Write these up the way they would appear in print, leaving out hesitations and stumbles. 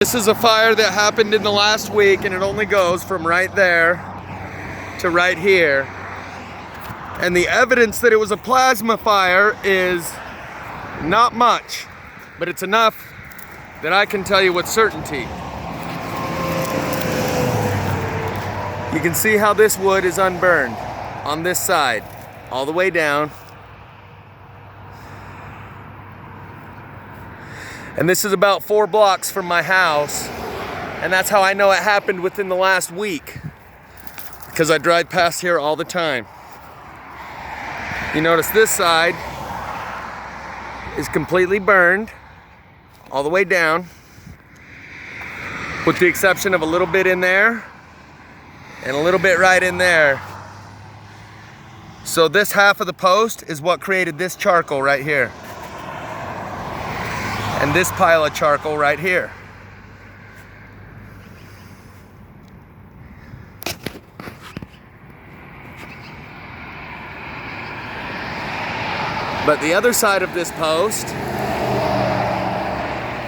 This is a fire that happened in the last week, and it only goes from right there to right here. And the evidence that it was a plasma fire is not much, but it's enough that I can tell you with certainty. You can see how this wood is unburned on this side, all the way down. And this is about 4 blocks from my house, and that's how I know it happened within the last week, because I drive past here all the time. You notice this side is completely burned all the way down, with the exception of a little bit in there and a little bit right in there. So this half of the post is what created this charcoal right here. And this pile of charcoal right here. But the other side of this post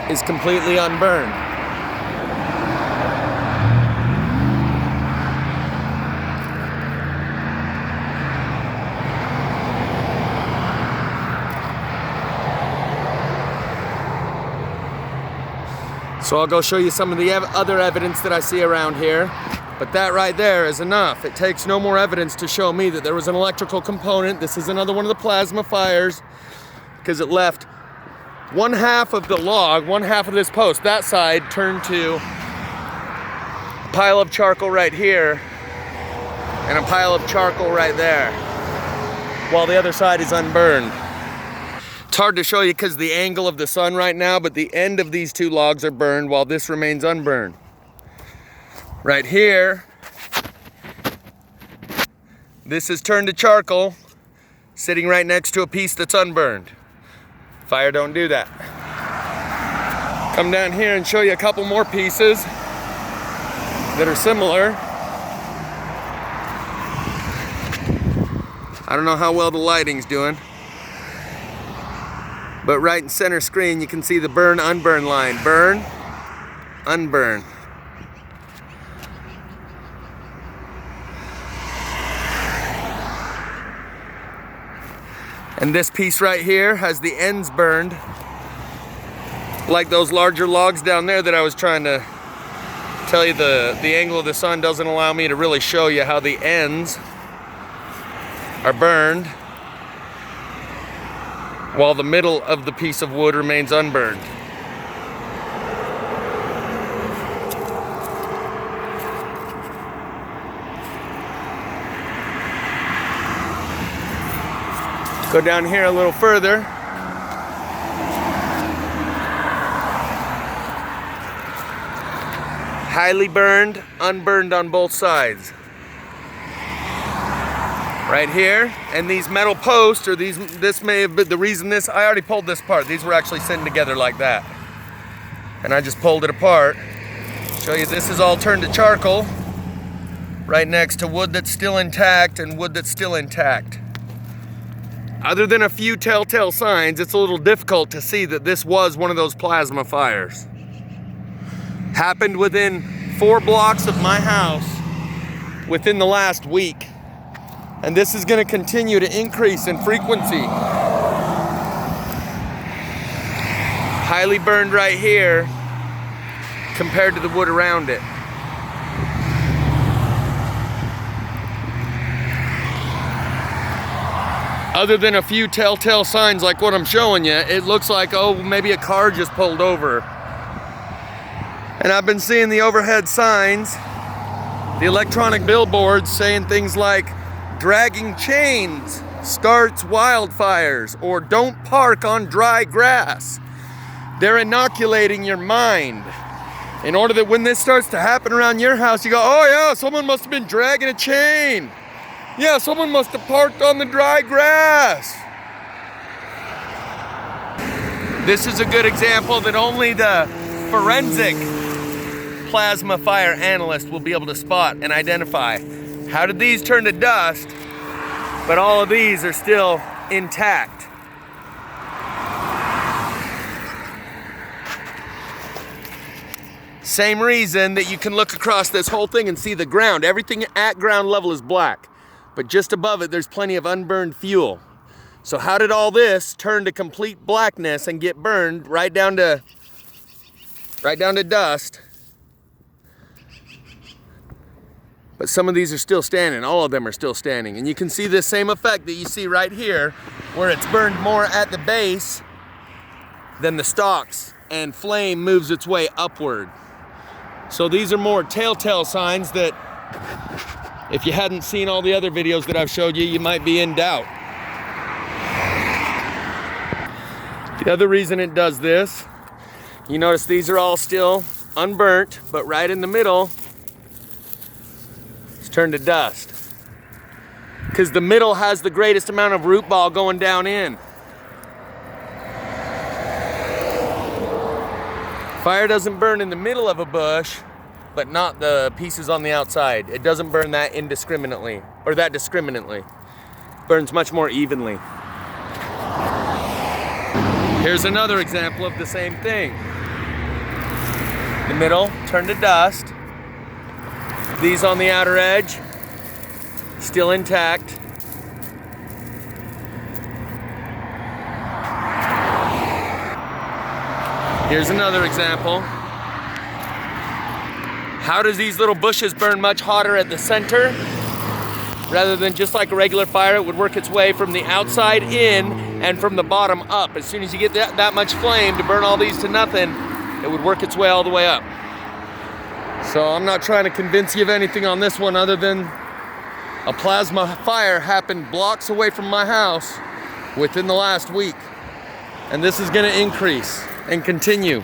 is completely unburned. So I'll go show you some of the other evidence that I see around here, but that right there is enough. It takes no more evidence to show me that there was an electrical component. This is another one of the plasma fires, because it left one half of the log, one half of this post, that side turned to a pile of charcoal right here and a pile of charcoal right there, while the other side is unburned. It's hard to show you because the angle of the sun right now, but the end of these 2 logs are burned while this remains unburned. Right here, this is turned to charcoal, sitting right next to a piece that's unburned. Fire don't do that. Come down here and show you a couple more pieces that are similar. I don't know how well the lighting's doing, but right in center screen, you can see the burn, unburn line. Burn, unburn. And this piece right here has the ends burned, like those larger logs down there that I was trying to tell you the angle of the sun doesn't allow me to really show you how the ends are burned, while the middle of the piece of wood remains unburned. Go down here a little further. Highly burned, unburned on both sides. Right here, and these metal posts, or this may have been the reason I already pulled this apart. These were actually sitting together like that. And I just pulled it apart. Show you this is all turned to charcoal, right next to wood that's still intact and wood that's still intact. Other than a few telltale signs, it's a little difficult to see that this was one of those plasma fires. Happened within 4 blocks of my house within the last week. And this is going to continue to increase in frequency. Highly burned right here compared to the wood around it. Other than a few telltale signs like what I'm showing you, it looks like, oh, maybe a car just pulled over. And I've been seeing the overhead signs, the electronic billboards saying things like, dragging chains starts wildfires, or don't park on dry grass. They're inoculating your mind in order that when this starts to happen around your house, you go, oh yeah, someone must have been dragging a chain. Yeah, someone must have parked on the dry grass. This is a good example that only the forensic plasma fire analyst will be able to spot and identify. How did these turn to dust, but all of these are still intact? Same reason that you can look across this whole thing and see the ground. Everything at ground level is black, but just above it, there's plenty of unburned fuel. So how did all this turn to complete blackness and get burned right down to dust? But some of these are still standing. All of them are still standing. And you can see the same effect that you see right here, where it's burned more at the base than the stalks, and flame moves its way upward. So these are more telltale signs that if you hadn't seen all the other videos that I've showed you, you might be in doubt. The other reason it does this, you notice these are all still unburnt, but right in the middle, it's turned to dust. Because the middle has the greatest amount of root ball going down in. Fire doesn't burn in the middle of a bush, but not the pieces on the outside. It doesn't burn that indiscriminately, or that discriminately. It burns much more evenly. Here's another example of the same thing. The middle turned to dust. These on the outer edge, still intact. Here's another example. How does these little bushes burn much hotter at the center? Rather than just like a regular fire, it would work its way from the outside in and from the bottom up. As soon as you get that much flame to burn all these to nothing, it would work its way all the way up. So I'm not trying to convince you of anything on this one other than a plasma fire happened blocks away from my house within the last week. And this is gonna increase and continue.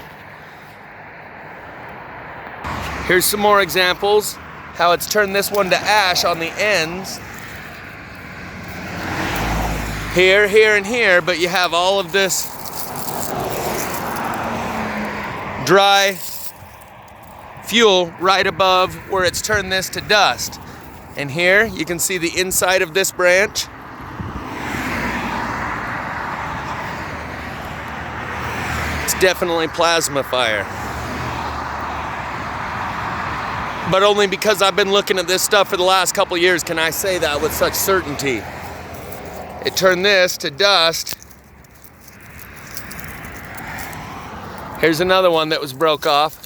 Here's some more examples, how it's turned this one to ash on the ends. Here, here, and here, but you have all of this dry fuel right above where it's turned this to dust. And here, you can see the inside of this branch. It's definitely plasma fire. But only because I've been looking at this stuff for the last couple years can I say that with such certainty. It turned this to dust. Here's another one that was broke off.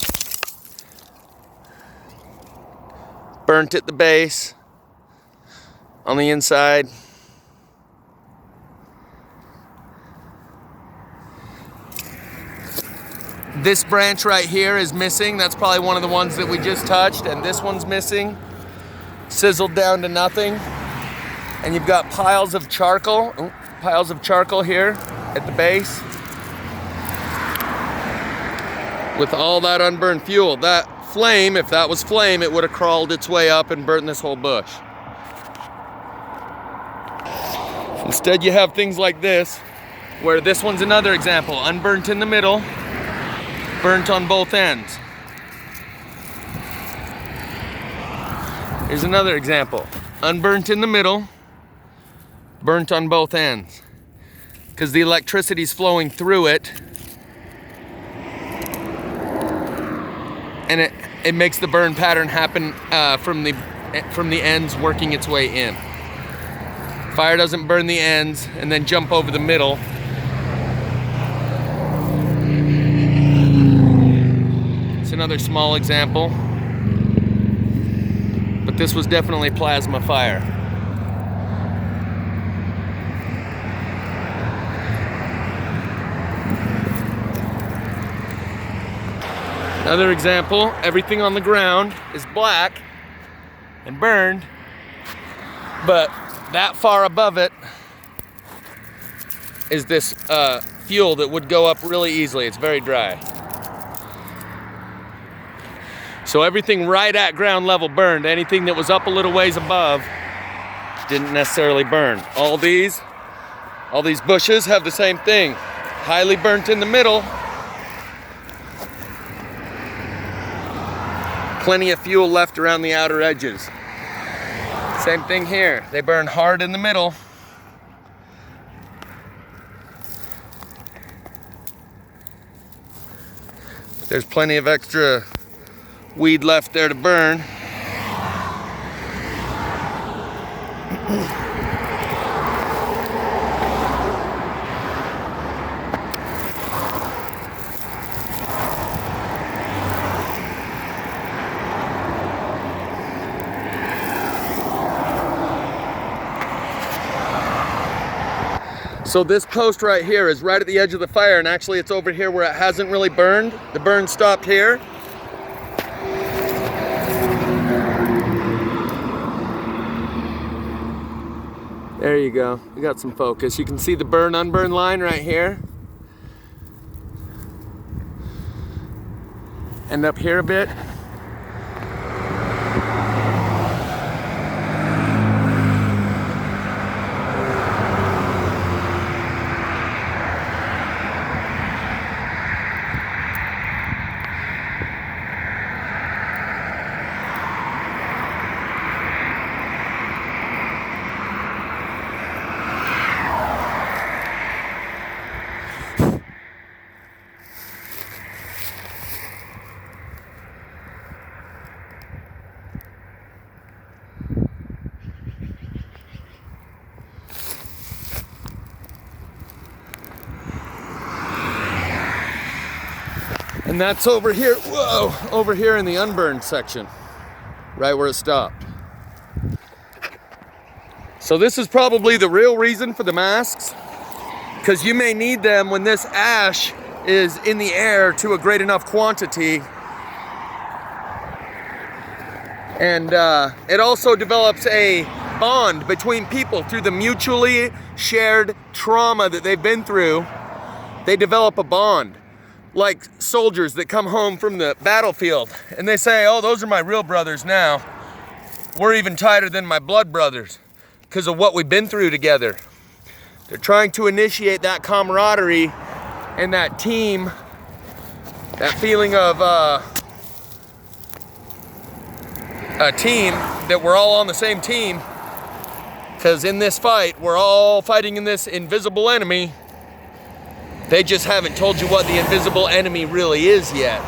Burnt at the base, on the inside. This branch right here is missing. That's probably one of the ones that we just touched, and this one's missing. Sizzled down to nothing. And you've got piles of charcoal here at the base. With all that unburned fuel. That flame, if that was flame, it would have crawled its way up and burnt this whole bush. Instead, you have things like this, where this one's another example. Unburnt in the middle, burnt on both ends. Here's another example. Unburnt in the middle, burnt on both ends. Because the electricity's flowing through it, and it makes the burn pattern happen from the ends working its way in. Fire doesn't burn the ends and then jump over the middle. It's another small example, but this was definitely plasma fire. Another example, everything on the ground is black and burned, but that far above it is this fuel that would go up really easily. It's very dry. So everything right at ground level burned. Anything that was up a little ways above didn't necessarily burn. All these bushes have the same thing. Highly burnt in the middle. Plenty of fuel left around the outer edges. Same thing here. They burn hard in the middle. There's plenty of extra weed left there to burn. So this post right here is right at the edge of the fire, and actually it's over here where it hasn't really burned. The burn stopped here. There you go. We got some focus. You can see the burn unburn line right here. And up here a bit. And that's over here, whoa, over here in the unburned section, right where it stopped. So this is probably the real reason for the masks, because you may need them when this ash is in the air to a great enough quantity. And it also develops a bond between people through the mutually shared trauma that they've been through. They develop a bond. Like soldiers that come home from the battlefield and they say, oh, those are my real brothers now. We're even tighter than my blood brothers because of what we've been through together. They're trying to initiate that camaraderie and that team, that feeling of a team, that we're all on the same team, because in this fight, we're all fighting in this invisible enemy. They just haven't told you what the invisible enemy really is yet.